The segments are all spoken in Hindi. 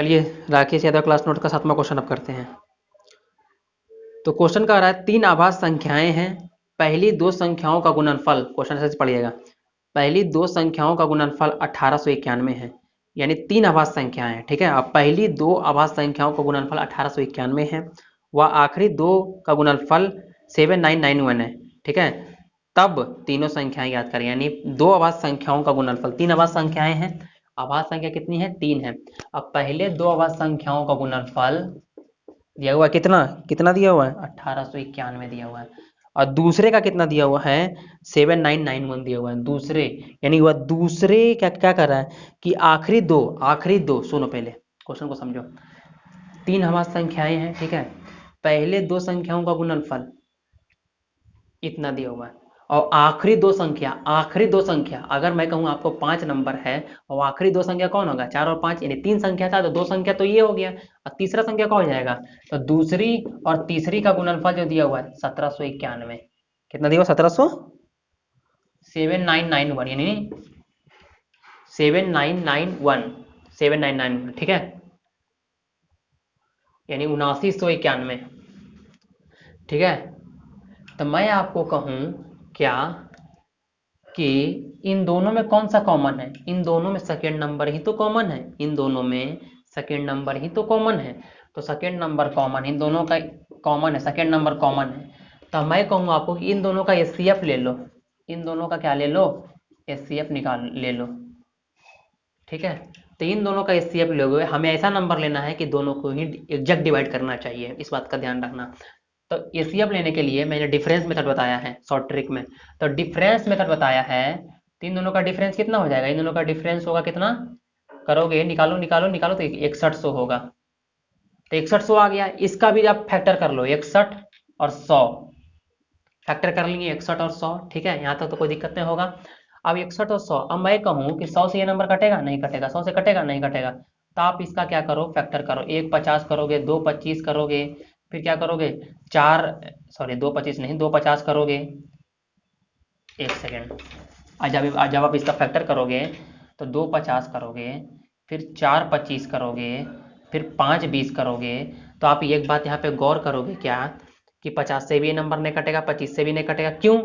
चलिए राकेश यादव क्लास नोट का 7वां क्वेश्चन अब करते हैं। तो क्वेश्चन का आ रहा है 3 आभाज्य संख्याएं हैं, पहली दो संख्याओं का गुणनफल, क्वेश्चन ऐसे पढ़िएगा, पहली दो संख्याओं का गुणनफल 1891 है। यानी 3 आभाज्य संख्याएं हैं, ठीक है। अब पहली दो आभाज्य संख्याओं का गुणनफल 1891 है, व आखिरी दो का गुणनफल 7991 है, ठीक है। तब तीनों संख्याएं याद करें, यानी दो आभाज्य संख्याओं का गुणनफल, 3 आभाज्य संख्याएं हैं, आभाज्य संख्या कितनी है? 3 है। अब पहले दो आभाज्य संख्याओं का गुणनफल दिया हुआ है, कितना कितना दिया हुआ है? 1891 दिया हुआ है। और दूसरे का कितना दिया हुआ है? 7991 दिया हुआ है दूसरे। यानी वह दूसरे क्या क्या कर रहा है कि आखिरी दो सुनो, पहले क्वेश्चन को समझो। 3 आभाज्य संख्याएं हैं, ठीक है। पहले दो संख्याओं का गुणनफल इतना दिया हुआ है, और आखिरी दो संख्या अगर मैं कहूँ आपको 5 नंबर है, और आखिरी दो संख्या कौन होगा? 4 और 5, यानी 3 संख्या था तो दो संख्या तो ये हो गया, और तीसरा संख्या कौन हो जाएगा? तो दूसरी और तीसरी का गुणनफल जो दिया हुआ है 1791। कितना दिया हुआ? 7991, यानी 7991, ठीक है, यानी 7991, ठीक है। तो मैं आपको कहूं क्या कि इन दोनों में कौन सा कॉमन है? इन दोनों में सेकेंड नंबर ही तो कॉमन है, इन दोनों में सेकेंड नंबर ही तो कॉमन है। तो सेकेंड नंबर कॉमन, इन दोनों का कॉमन है, सेकेंड नंबर कॉमन है। तो मैं कहूँगा आपको कि इन दोनों का एचसीएफ ले लो, इन दोनों का क्या ले लो? एचसीएफ निकाल ले लो, ठीक है। तो इन दोनों का एचसीएफ लोगे, हमें ऐसा नंबर लेना है कि दोनों को ही एग्जैक्ट डिवाइड करना चाहिए, इस बात का ध्यान रखना। तो एचसीएफ लेने के लिए मैंने डिफरेंस मेथड बताया है शॉर्ट ट्रिक में। तो डिफरेंस मेथड बताया है, तीन दोनों का डिफरेंस कितना हो जाएगा? इन दोनों का डिफरेंस होगा कितना? करोगे, निकालो निकालो निकालो, तो 6100 होगा। तो 6100 आ गया, इसका भी आप फैक्टर कर लो, 61 और 100 फैक्टर कर लेंगे, 61 और 100, ठीक है। यहाँ तक तो कोई दिक्कत नहीं होगा। अब 61 और 100, अब मैं कहूँ कि 100 से ये नंबर कटेगा? नहीं कटेगा। 100 से कटेगा? नहीं कटेगा। तो आप इसका क्या करो? फैक्टर करो, 1 50 करोगे, 2 25 करोगे, फिर क्या करोगे? 4 सॉरी 2 25 नहीं, 2 50 करोगे, एक सेकेंड, जब आप इसका फैक्टर करोगे तो 2 50 करोगे, फिर 4 25 करोगे, फिर 5 20 करोगे। तो आप एक बात यहाँ पे गौर करोगे क्या कि 50 से भी ये नंबर नहीं कटेगा, 25 से भी नहीं कटेगा, क्यों?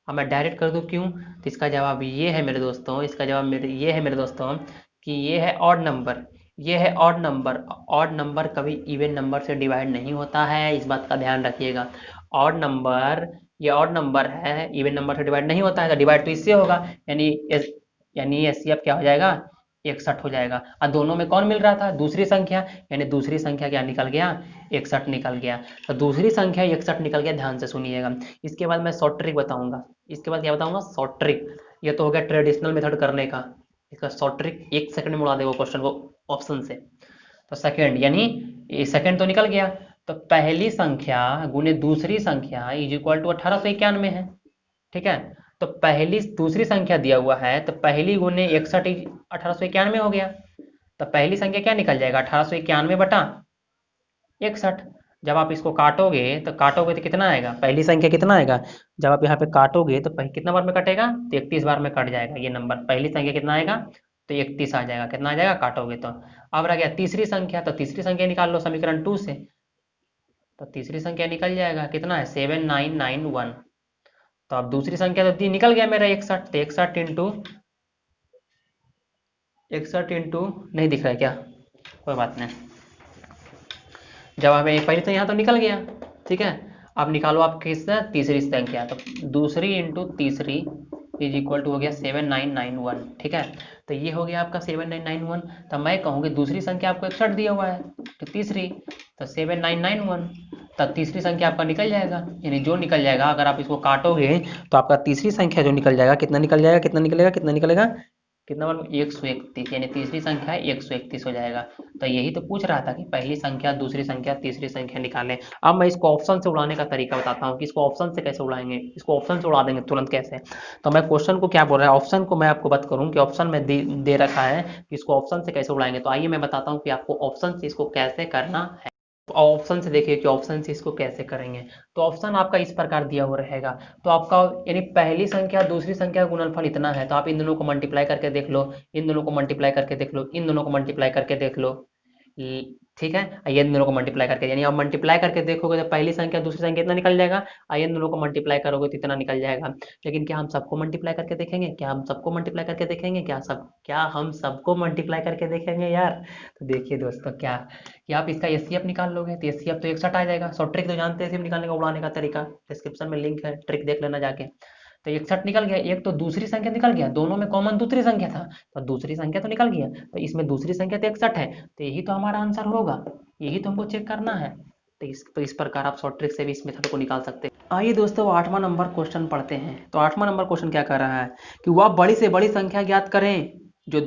अब मैं डायरेक्ट कर दूं क्यों, तो इसका जवाब ये है मेरे दोस्तों, इसका जवाब ये है मेरे दोस्तों कि ये है ऑड नंबर, ये है ऑड नंबर। ऑड नंबर कभी इवन नंबर से डिवाइड नहीं होता है, इस बात का ध्यान रखिएगा। ऑड नंबर, ये ऑड नंबर है, इवन नंबर से डिवाइड नहीं होता है, तो डिवाइड तो इससे होगा, यानी एचसीएफ क्या हो जाएगा? 61 हो जाएगा। और दोनों में कौन मिल रहा था? दूसरी संख्या, यानी दूसरी संख्या क्या निकल गया? 61 निकल गया। तो दूसरी संख्या 61 निकल गया, ध्यान से सुनिएगा। इसके बाद मैं शॉर्ट ट्रिक बताऊंगा, इसके बाद क्या बताऊंगा? Short trick. ये तो हो गया ट्रेडिशनल मेथड करने का, इसका शॉर्ट ट्रिक 1 सेकंड में उड़ा देगा क्वेश्चन को ऑप्शन से। तो सेकंड, यानी सेकंड तो निकल गया, तो पहली संख्या गुने दूसरी संख्या इज इक्वल टू 1891 है, ठीक है। तो पहली दूसरी संख्या दिया हुआ है, तो पहली गुने 61 1891 हो गया। तो पहली संख्या क्या निकल जाएगा? 1891 बटा 61। जब आप इसको काटोगे तो कितना आएगा? पहली संख्या कितना आएगा? जब आप यहाँ पे काटोगे तो कितना बार में कटेगा? तो 31 बार में कट जाएगा ये नंबर। पहली संख्या कितना आएगा? तो 31 आ जाएगा। कितना आ जाएगा काटोगे तो? अब रह गया तीसरी संख्या, तो तीसरी संख्या निकाल लो समीकरण 2 से। तो तीसरी संख्या निकल जाएगा, कितना है? 7991। तो अब दूसरी संख्या तो निकल गया मेरा 61, तो 61 इंटू 61 इंटू, नहीं दिख रहा है क्या? कोई बात नहीं, जवाब है पहले तो यहाँ तो निकल गया, ठीक है। अब निकालो आप किस तीसरी संख्या, तो दूसरी इंटू तीसरी इज इक्वल टू हो गया 7991, ठीक है। तो ये हो गया आपका 7991। तो मैं कहूँगी दूसरी संख्या आपको 61 दिया हुआ है, तो तीसरी, तो 7991, तब तीसरी संख्या आपका निकल जाएगा, यानी जो निकल जाएगा अगर आप इसको काटोगे तो आपका तीसरी संख्या जो निकल जाएगा, कितना निकल जाएगा, कितना निकलेगा, कितना निकलेगा, कितना बार? 131, यानी तीसरी संख्या 131 हो जाएगा। तो यही तो पूछ रहा था कि पहली संख्या, दूसरी संख्या, तीसरी संख्या निकालें। अब मैं इसको ऑप्शन से उड़ाने का तरीका बताता हूँ कि इसको ऑप्शन से कैसे उड़ाएंगे, इसको ऑप्शन से उड़ा देंगे तुरंत कैसे। तो मैं क्वेश्चन को क्या बोल रहा है, ऑप्शन को मैं आपको बात करूँ कि ऑप्शन में दे रखा है कि इसको ऑप्शन से कैसे उड़ाएंगे। तो आइए मैं बताता हूँ कि आपको ऑप्शन से इसको कैसे करना है। ऑप्शन से देखिए कि ऑप्शन से इसको कैसे करेंगे। तो ऑप्शन आपका इस प्रकार दिया हुआ रहेगा। तो आपका यानी पहली संख्या दूसरी संख्या का गुणनफल इतना है, तो आप इन दोनों को मल्टीप्लाई करके देख लो, इन दोनों को मल्टीप्लाई करके देख लो, इन दोनों को मल्टीप्लाई करके देख लो, ठीक है, ये दोनों को मल्टीप्लाई करके, यानी आप मल्टीप्लाई करके देखोगे तो पहली संख्या दूसरी संख्या इतना निकल जाएगा, ये दोनों को मल्टीप्लाई करोगे तो इतना निकल जाएगा। लेकिन क्या हम सबको मल्टीप्लाई करके देखेंगे? क्या हम सबको मल्टीप्लाई करके देखेंगे? क्या हम सबको मल्टीप्लाई करके देखेंगे यार? तो देखिए दोस्तों, क्या कि आप इसका एचसीएफ निकाल लोगे तो एचसीएफ तो 61 आ जाएगा। सौ ट्रिक तो जानते हैं एचसीएफ निकालने का, उड़ाने का तरीका, डिस्क्रिप्शन में लिंक है, ट्रिक देख लेना जाके। तो 61 निकल गया, एक तो दूसरी संख्या निकल गया, दोनों में कॉमन दूसरी संख्या था, तो दूसरी संख्या तो निकल गया, तो इसमें दूसरी संख्या तो 61 है, तो यही तो हमारा आंसर होगा, यही तो हमको चेक करना है। तो इस प्रकार आप शॉर्ट ट्रिक से भी इस मेथड को निकाल सकते हैं। आइए दोस्तों 8वां नंबर क्वेश्चन पढ़ते हैं। तो 8वां नंबर क्वेश्चन क्या कर रहा है कि वह बड़ी से बड़ी संख्या ज्ञात करें जो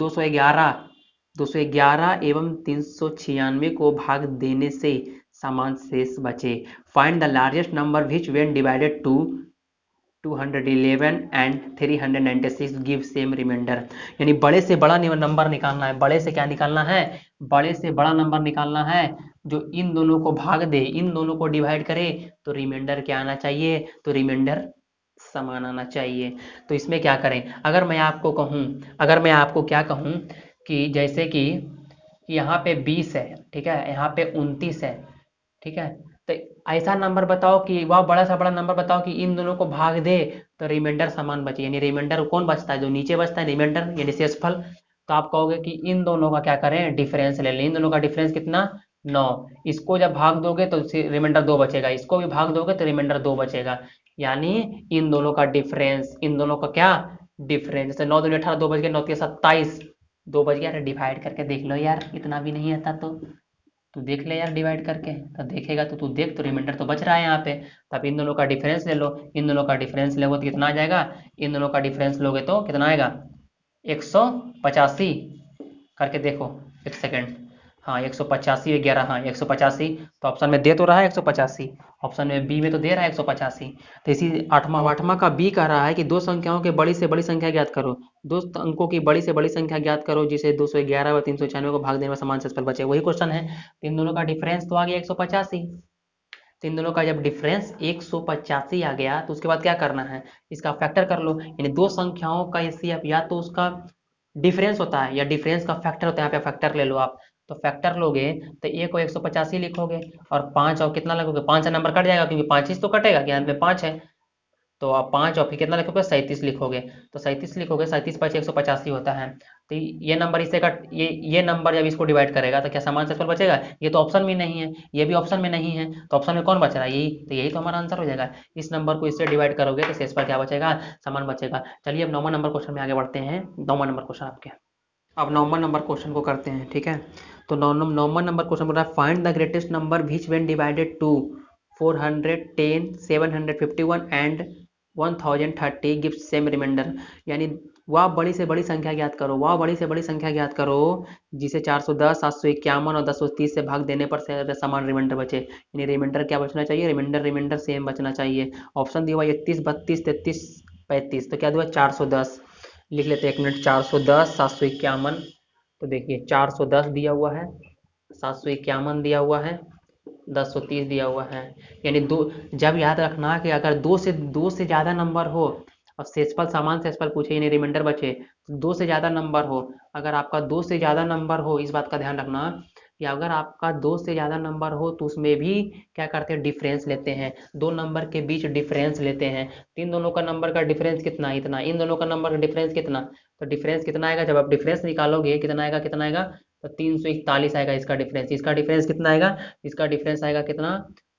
211 एवं 396 को भाग देने से समान शेष बचे। Find the largest number which when divided to 211 and 396 give same remainder. यानी बड़े से बड़ा नंबर निकालना है। बड़े से क्या निकालना है? बड़े से बड़ा नंबर निकालना है जो इन दोनों को भाग दे, इन दोनों को डिवाइड करे, तो रिमाइंडर क्या आना चाहिए? तो रिमाइंडर समान आना चाहिए। तो इसमें क्या करें? अगर मैं आपको क्या कहूँ कि जैसे कि यहाँ पे 20 है, ठीक है, यहाँ पे 29 है, ठीक है, तो ऐसा नंबर बताओ कि वह बड़ा सा बड़ा नंबर बताओ कि इन दोनों को भाग दे तो रिमाइंडर समान बचे। यानी रिमाइंडर कौन बचता है? जो नीचे बचता है रिमाइंडर, यानी शेषफल। तो आप कहोगे कि इन दोनों का क्या करें? डिफरेंस ले लें। इन दोनों का डिफरेंस कितना? 9। इसको जब भाग दोगे तो रिमाइंडर 2 बचेगा, इसको भी भाग दोगे तो रिमाइंडर 2 बचेगा। यानी इन दोनों का डिफरेंस, इन दोनों का क्या डिफरेंस? जैसे 9 दूनी 18, 2 बच गए, 9 3 27, 2 बच गया। डिवाइड करके देख लो यार, इतना भी नहीं आता तो तू देख ले यार डिवाइड करके, तो देखेगा तो तू देख, तो रिमाइंडर तो बच रहा है यहाँ पे। तब इन दोनों का डिफरेंस ले लो, इन दोनों का डिफरेंस लोगे तो कितना आ जाएगा? इन दोनों का डिफरेंस लोगे तो कितना आएगा? 185 करके देखो, एक सेकेंड। हाँ 185 11, हाँ 185, तो ऑप्शन में दे तो रहा है 185, ऑप्शन में बी में तो दे रहा है 185। तो इसी आठवां का बी कह रहा है कि दो संख्याओं के बड़ी से बड़ी संख्या ज्ञात करो, दो अंकों की बड़ी से बड़ी संख्या ज्ञात करो जिसे 211 व 396 को भाग देने में समान शेषफल बचे। वही क्वेश्चन है। तो इन दोनों का डिफरेंस तो आ गया 185। तो इन दोनों का जब डिफरेंस 185 आ गया तो उसके बाद क्या करना है? इसका फैक्टर कर लो। यानी दो संख्याओं का एचसीएफ या तो उसका डिफरेंस होता है या डिफरेंस का फैक्टर होता है। यहाँ पे फैक्टर ले लो आप, तो फैक्टर लोगे तो ए को 185 लिखोगे और 5 और कितना लगोगे? 5 नंबर कट जाएगा क्योंकि 5 तो कटेगा, कि अंत में 5 है, तो आप 5 और फिर कितना लिखोगे? 37 लिखोगे। तो 37 लिखोगे, 37 5 185 होता है। तो ये नंबर इससे कट, ये नंबर जब इसको डिवाइड करेगा तो क्या समान शेषफल बचेगा? ये तो ऑप्शन में नहीं है, ये भी ऑप्शन में नहीं है, तो ऑप्शन में कौन बच रहा है? यही, तो यही तो हमारा आंसर हो जाएगा। इस नंबर को इससे डिवाइड करोगे तो शेषफल क्या बचेगा? समान बचेगा। चलिए अब 9वां नंबर क्वेश्चन में आगे बढ़ते हैं। 9वां नंबर क्वेश्चन आपके, अब 9वां नंबर क्वेश्चन को करते हैं, ठीक है। तो 9वां नंबर क्वेश्चन बोल रहा है find the greatest number which when divided to 410 751 and 1030 give same remainder. यानी वह बड़ी से बड़ी संख्या ज्ञात करो, वह बड़ी से बड़ी संख्या ज्ञात करो जिसे 410 751 और 1030 से भाग देने पर समान रिमाइंडर बचे। यानी रिमाइंडर क्या बचना चाहिए? रिमाइंडर सेम बचना चाहिए। ऑप्शन दिया हुआ 31 32 33 35, तो क्या दिया? 410 लिख लेते हैं, 1 मिनट। 410 751, तो देखिए 410 दिया हुआ है, 751 दिया हुआ है, 1030 दिया हुआ है। यानी दो, जब याद रखना कि अगर दो से ज़्यादा नंबर हो और शेषफल समान शेषफल पूछे यानी रिमाइंडर बचे, तो 2 से ज़्यादा नंबर हो, अगर आपका 2 से ज़्यादा नंबर हो, इस बात का ध्यान रखना कि अगर आपका 2 से ज़्यादा नंबर हो तो उसमें भी क्या करते हैं? डिफरेंस लेते हैं, दो नंबर के बीच डिफरेंस लेते हैं। इन दोनों का नंबर का डिफरेंस कितना? इतना। इन दोनों का नंबर का डिफरेंस कितना? तो डिफरेंस कितना आएगा? जब आप डिफरेंस निकालोगे कितना आएगा? तो 341 आएगा इसका डिफरेंस। इसका डिफरेंस कितना आएगा? इसका डिफरेंस आएगा कितना?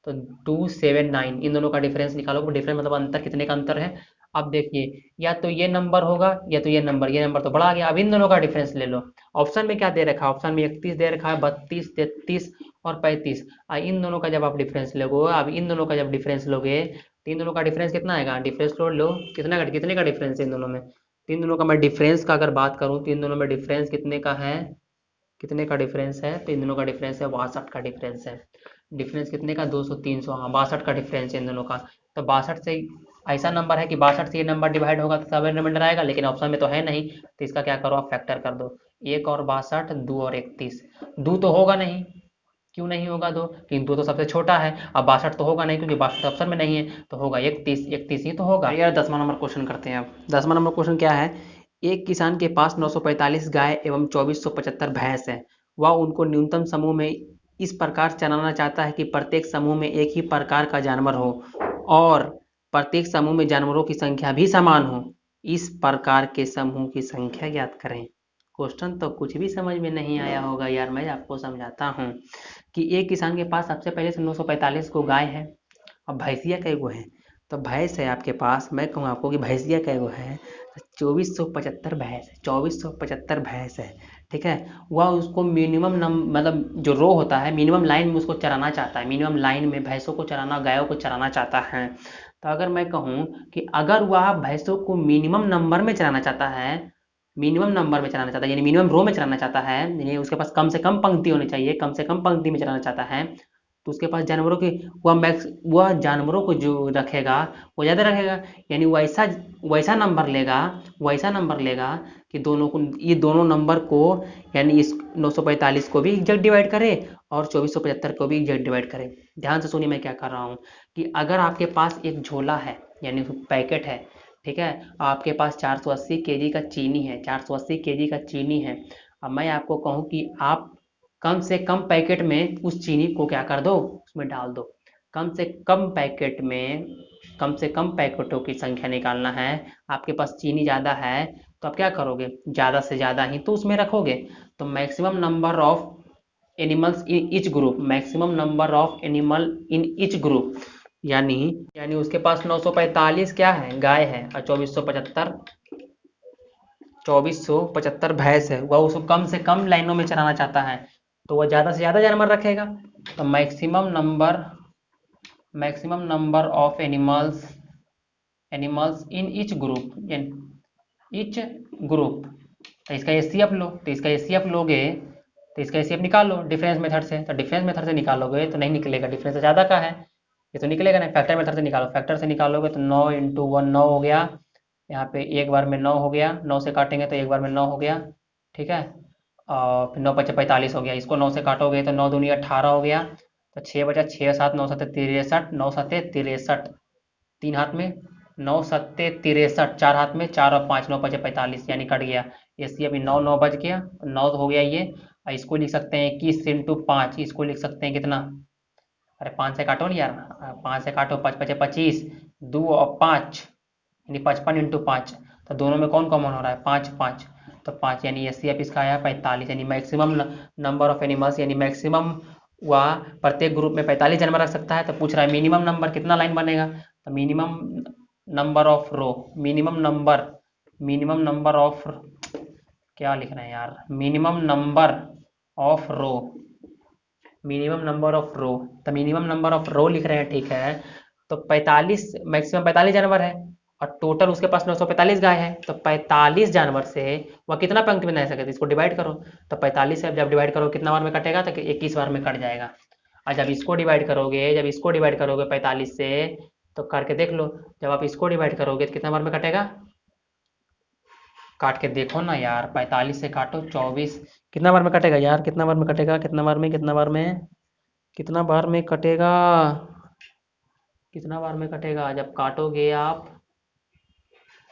तो 279। इन दोनों का डिफरेंस निकालोगे, डिफरेंस मतलब अंतर, कितने का अंतर है? अब देखिए, या तो ये नंबर होगा या तो ये नंबर तो बड़ा आ गया। अब इन दोनों का डिफरेंस ले लो। ऑप्शन में क्या दे रखा है? ऑप्शन में 31 दे रखा है, 32 33 और 35। इन दोनों का जब आप डिफरेंस लोगे, अब इन दोनों का जब डिफरेंस लोगे तो इन दोनों का डिफरेंस कितना आएगा? डिफरेंस लो, कितने का डिफरेंस है इन दोनों में? तीन दोनों का मैं डिफरेंस का अगर बात करूं तो इन दोनों में डिफरेंस कितने का है? कितने का डिफरेंस है? तो इन दोनों का डिफरेंस है 62 का डिफरेंस है। डिफरेंस कितने का? 200 300, हाँ 62 का डिफरेंस है इन दोनों का। तो 62 से ऐसा नंबर है कि 62 से ये नंबर डिवाइड होगा तो सेवन रिमाइंडर आएगा, लेकिन ऑप्शन में तो है नहीं, तो इसका क्या करो? आप फैक्टर कर दो। 1 और 62, 2 और 31। 2 तो होगा नहीं, क्यों नहीं होगा 2? क्योंकि 2 तो सबसे छोटा है। अब 62 तो होगा नहीं क्योंकि 62 ऑप्शन में नहीं है, तो होगा 31 ही तो होगा यार। 10वां नंबर क्वेश्चन करते हैं अब। 10वां नंबर क्वेश्चन क्या है? एक किसान के पास 945 गाय एवं 2475 भैंस है। वह उनको न्यूनतम समूह में इस प्रकार चलाना चाहता है कि प्रत्येक समूह में एक ही प्रकार का जानवर हो और प्रत्येक समूह में जानवरों की संख्या भी समान हो। इस प्रकार के समूह की संख्या ज्ञात करें। क्वेश्चन तो कुछ भी समझ में नहीं आया होगा यार, मैं आपको समझाता हूँ कि एक किसान के पास सबसे पहले से 945 को गाय है और भैंसिया कई गो है। तो भैंस है आपके पास, मैं कहूँ आपको कि भैंसिया कई गो है, 2475 भैंस है, 2475 भैंस है। ठीक है, वह उसको मिनिमम मतलब जो रो होता है मिनिमम लाइन में उसको चराना चाहता है, मिनिमम लाइन में भैंसों को चराना, गायों को चराना चाहता है। तो अगर मैं कहूँ कि अगर वह भैंसों को मिनिमम नंबर में चराना चाहता है, मिनिमम नंबर में चलाना चाहता है यानी मिनिमम रो में चलाना चाहता है, यानी उसके पास कम से कम पंक्ति होनी चाहिए, कम से कम पंक्ति में चलाना चाहता है, तो उसके पास जानवरों की वह जानवरों को जो रखेगा वो ज़्यादा रखेगा, यानी वैसा नंबर लेगा, वैसा नंबर लेगा कि दोनों को, ये दोनों नंबर को, यानी इस 945 को भी एग्जैक्ट डिवाइड करे और 2475 को भी एग्जैक्ट डिवाइड करे। ध्यान से सुनिए मैं क्या कर रहा हूँ कि अगर आपके पास एक झोला है यानी पैकेट है, ठीक है, आपके पास 480 केजी का चीनी है, 480 केजी का चीनी है। अब मैं आपको कहूँ कि आप कम से कम पैकेट में उस चीनी को क्या कर दो, उसमें डाल दो। कम से कम पैकेट में कम से कम पैकेटों की संख्या निकालना है। आपके पास चीनी ज़्यादा है तो आप क्या करोगे, ज़्यादा से ज़्यादा ही तो उसमें रखोगे। तो maximum number of animals in each group, maximum number of animal in each group, यानी यानी उसके पास 945 क्या है, गाय है, और 2475 भैंस है। वह उसको कम से कम लाइनों में चलाना चाहता है तो वह ज़्यादा से ज़्यादा जानवर रखेगा। तो maximum number of animals in each group, each group. तो इसका एचसीएफ लो, तो इसका एचसीएफ लोगे तो इसका एचसीएफ निकाल लो डिफरेंस मेथड से, तो डिफरेंस मेथड से निकालोगे तो नहीं निकलेगा, डिफरेंस तो ज़्यादा का है, ये तो निकलेगा नहीं। फैक्टर मेथड से निकालो, फैक्टर से निकालोगे तो 9 × 1 9 हो गया, यहाँ पे एक बार में 9 हो गया, 9 से काटेंगे तो एक बार में 9 हो गया, ठीक है, और फिर 9 × 5 = 45 हो गया, इसको 9 से काटोगे तो 9 दूनी 18 हो गया, तो 6 बचा, 6 7 9 7 63, 9 7 63, 3 हाथ में 9 7 63, 4 हाथ में 4 और 5 9 5 45, यानी कट गया। इसलिए अभी 9 9 बच गया, 9 हो गया ये, और इसको लिख सकते हैं 21 × 5, इसको लिख सकते हैं कितना, अरे 5 से काटो ना यार, 5 से काटो, 5 5 25, 2 और 5 यानी 55 × 5, तो दोनों में कौन कॉमन हो रहा है, 5 5, तो 5 यानी एचसीएफ इसका आया 45, यानी मैक्सिमम नंबर ऑफ एनिमल्स, यानी मैक्सिमम वह प्रत्येक ग्रुप में 45 जानवर रख सकता है। तो पूछ रहा है मिनिमम नंबर कितना लाइन बनेगा, तो minimum number of row, minimum number of, क्या लिख रहे हैं यार, minimum number of row, minimum number of row, तो मिनिमम नंबर ऑफ रो लिख रहे हैं, ठीक है। तो 45, मैक्सिमम 45 जानवर है और टोटल उसके पास 945 गाय है, तो 45 जानवर से वह कितना पंक्ति में रह सके, इसको डिवाइड करो। तो 45 से जब डिवाइड करो कितना बार में कटेगा, तो 21 बार में कट जाएगा। और जब इसको डिवाइड करोगे 45 से, तो करके देख लो, जब आप इसको डिवाइड करोगे तो कितना बार में कटेगा, काट के देखो ना यार, 45 से काटो 24, कितना बार में कटेगा यार, कितना बार में कटेगा, कितना बार में कटेगा, कितना बार में कटेगा जब काटोगे आप,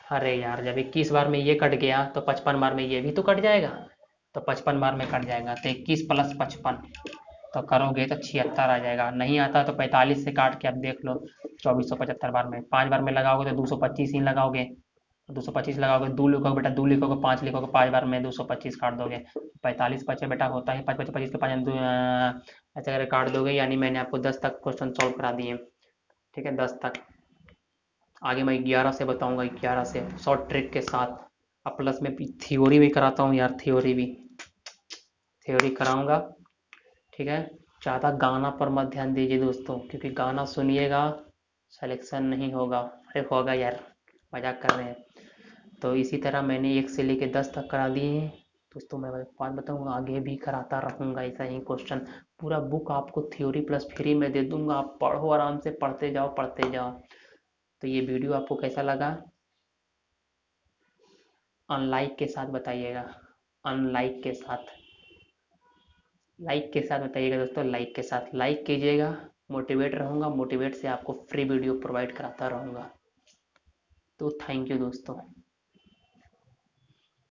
अरे यार जब 21 बार में ये कट गया तो 55 बार में ये भी तो कट जाएगा, तो 55 बार में कट जाएगा, तो 21 + 55, तो करोगे तो 76 आ जाएगा। नहीं आता तो 45 से काट के आप देख लो, 2475 बार में, 5 बार में लगाओगे तो 225 ही लगाओगे, 225 लगाओगे, 2 लिखोगे बेटा, 2 लिखोगे, 5 लिखोगे, 5 बार में 225 काट दोगे, 45 बचे बेटा, होता है 5 25 के 5 ऐसे करके काट दोगे, यानी मैंने आपको 10 तक क्वेश्चन सॉल्व करा दिए, ठीक है, 10 तक। आगे मैं 11 से बताऊंगा, 11 से शॉर्ट ट्रिक के साथ, और प्लस में थ्योरी भी कराता हूँ यार, थ्योरी कराऊंगा, ठीक है। ज़्यादा गाना पर मत ध्यान दीजिए दोस्तों, क्योंकि गाना सुनिएगा सिलेक्शन नहीं होगा, अरे होगा यार, मजाक कर रहे हैं। तो इसी तरह मैंने 1 से लेकर 10 तक करा दिए हैं दोस्तों। मैं बात बताऊंगा, आगे भी कराता रहूँगा ऐसा ही क्वेश्चन, पूरा बुक आपको थ्योरी प्लस फ्री में दे दूंगा, आप पढ़ो, आराम से पढ़ते जाओ। तो ये वीडियो आपको कैसा लगा, अनलाइक के साथ बताइएगा, अनलाइक के साथ, लाइक के साथ बताइएगा दोस्तों, लाइक के साथ, लाइक कीजिएगा, मोटिवेट रहूँगा, मोटिवेट से आपको फ्री वीडियो प्रोवाइड कराता रहूँगा। तो थैंक यू दोस्तों।